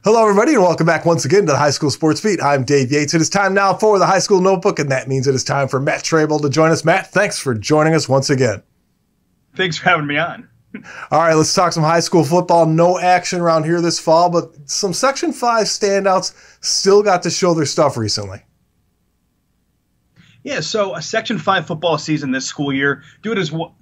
Hello, everybody, and welcome back once again to the High School Sports Beat. I'm Dave Yates. It is time now for the High School Notebook, and that means it is time for Matt Trabold to join us. Matt, thanks for joining us once again. Thanks for having me on. All right, let's talk some high school football. No action around here this fall, but some Section 5 standouts still got to show their stuff recently. Yeah, so a Section 5 football season this school year, due to what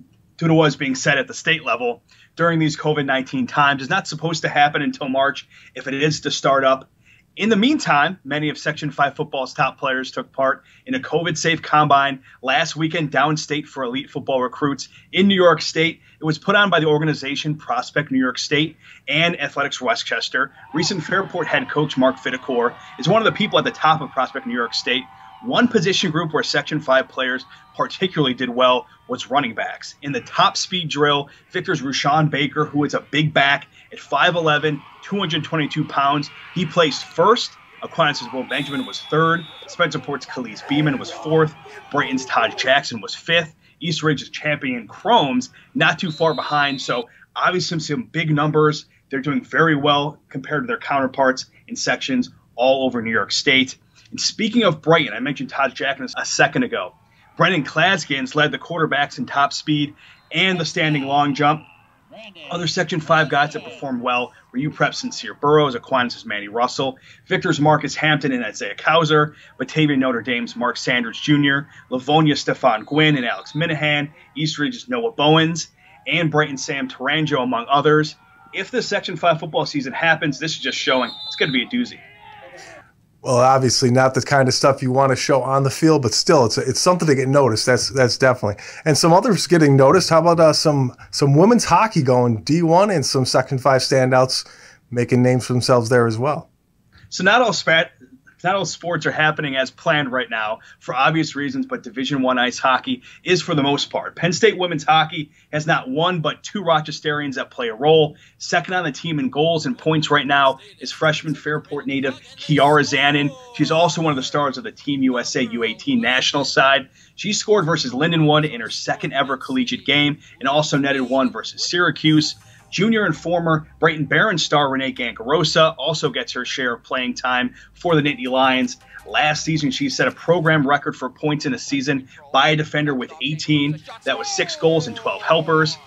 was being said at the state level during these COVID-19 times, is not supposed to happen until March if it is to start up. In the meantime, many of Section 5 football's top players took part in a COVID-safe combine last weekend downstate for elite football recruits in New York State. It was put on by the organization Prospect New York State and Athletics Westchester. Recent Fairport head coach Mark Fitticore is one of the people at the top of Prospect New York State. One position group where Section 5 players particularly did well was running backs. In the top speed drill, Victor's Rushawn Baker, who is a big back at 5'11", 222 pounds, he placed first. Aquinas' Will Benjamin was third. Spencer Port's Khalees Beeman was fourth. Brighton's Todd Jackson was fifth. East Ridge's champion Chromes not too far behind. So obviously some big numbers. They're doing very well compared to their counterparts in sections all over New York State. And speaking of Brighton, I mentioned Todd Jackson a second ago. Brendan Klaskins led the quarterbacks in top speed and the standing long jump. Other Section 5 guys that performed well were UPrep's Sincere Burrows, Aquinas' Manny Russell, Victor's Marcus Hampton and Isaiah Kauser, Batavia Notre Dame's Mark Sanders Jr., Livonia Stefan Gwynn and Alex Minahan, East Ridge's Noah Bowens, and Brighton Sam Taranjo, among others. If the Section 5 football season happens, this is just showing it's going to be a doozy. Well, obviously not the kind of stuff you want to show on the field, but still, it's something to get noticed. That's definitely. And some others getting noticed. How about some women's hockey going D1 and some Section 5 standouts making names for themselves there as well? So not all sports are happening as planned right now for obvious reasons, but Division I ice hockey is for the most part. Penn State women's hockey has not one but two Rochesterians that play a role. Second on the team in goals and points right now is freshman Fairport native Kiara Zanon. She's also one of the stars of the Team USA U18 national side. She scored versus Lindenwood in her second ever collegiate game and also netted one versus Syracuse. Junior and former Brighton Barons star Renee Gancarosa also gets her share of playing time for the Nittany Lions. Last season, she set a program record for points in a season by a defender with 18. That was 6 goals and 12 helpers.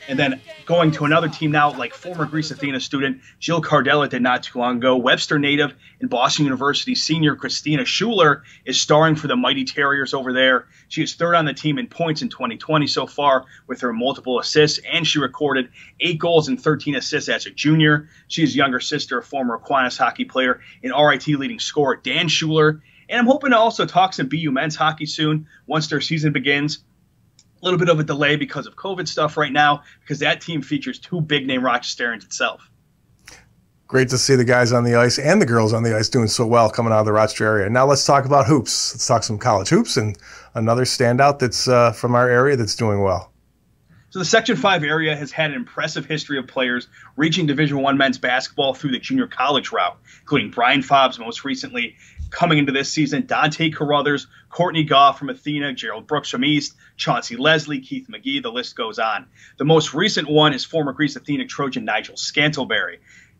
And then going to another team now, like former Greece Athena student Jill Cardella did not too long ago. Webster native and Boston University senior Christina Schuler is starring for the Mighty Terriers over there. She is third on the team in points in 2020 so far with her multiple assists, and she recorded 8 goals and 13 assists as a junior. She is younger sister of former Aquinas hockey player and RIT leading scorer Dan Schuler. And I'm hoping to also talk some BU men's hockey soon once their season begins. A little bit of a delay because of COVID stuff right now, because that team features 2 big-name Rochesterians itself. Great to see the guys on the ice and the girls on the ice doing so well coming out of the Rochester area. Now let's talk about hoops. Let's talk some college hoops and another standout that's from our area that's doing well. So the Section 5 area has had an impressive history of players reaching Division I men's basketball through the junior college route, including Brian Fobbs most recently. Coming into this season, Dante Carruthers, Courtney Goff from Athena, Gerald Brooks from East, Chauncey Leslie, Keith McGee, the list goes on. The most recent one is former Greece Athena Trojan Nigel Scantlebury.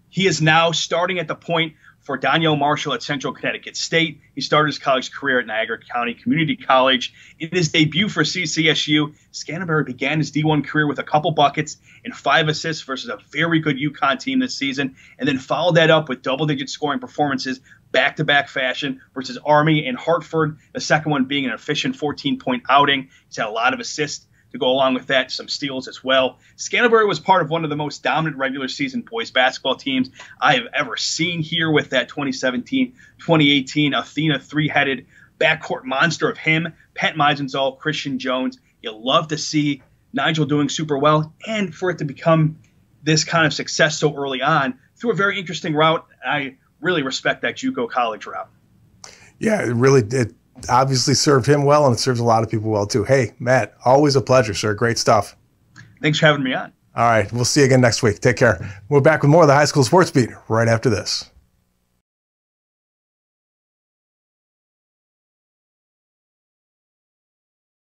He is now starting at the point for Danielle Marshall at Central Connecticut State. He started his college career at Niagara County Community College. In his debut for CCSU, Scantlebury began his D1 career with a couple buckets and 5 assists versus a very good UConn team this season, and then followed that up with double-digit scoring performances back-to-back fashion versus Army and Hartford, the second one being an efficient 14-point outing. He's had a lot of assists to go along with that, some steals as well. Scantlebury was part of one of the most dominant regular season boys basketball teams I have ever seen here with that 2017-2018 Athena 3-headed backcourt monster of him, Pat Meisenzahl, Christian Jones. You love to see Nigel doing super well, and for it to become this kind of success so early on through a very interesting route. I really respect that JUCO college route. Yeah, it obviously served him well, and it serves a lot of people well too. Hey, Matt, always a pleasure, sir. Great stuff. Thanks for having me on. All right, we'll see you again next week. Take care. We're back with more of the High School Sports Beat right after this.